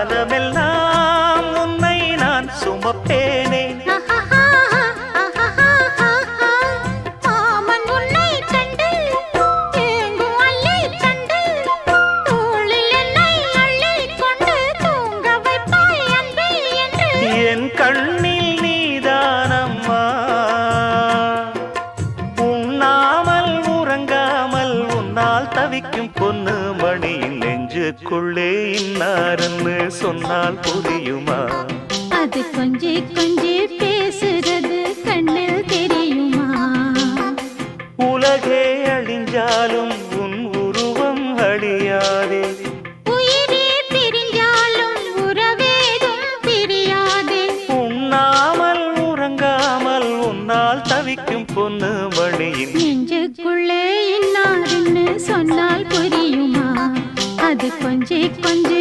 காலமெல்லாம் உன்னை நான் சுமப்பேனே. என் கண்ணில் நீதானம்மா, உண்ணாமல் உறங்காமல் உன்னால் தவிக்கும் பொண்ணு மணியின் நெஞ்சுக்குள்ளே இன்னாருன்னு சொன்னால் புரியுமா? அது கொஞ்சி கொஞ்சி பேசுறது கண்ணில் தெரியுமா? உலகே அழிஞ்சாலும் உன் உருவம் அழியாதே, உயிரே பிரிஞ்சாலும் உறவேதும் பிரியாதே. உண்ணாமல் உறங்காமல் உன்னால் தவிக்கும் பொண்ணு மணியின் நெஞ்சுக்குள்ளே இன்னாருன்னு சொன்னால் புரியுமா? அது கொஞ்சி கொஞ்சி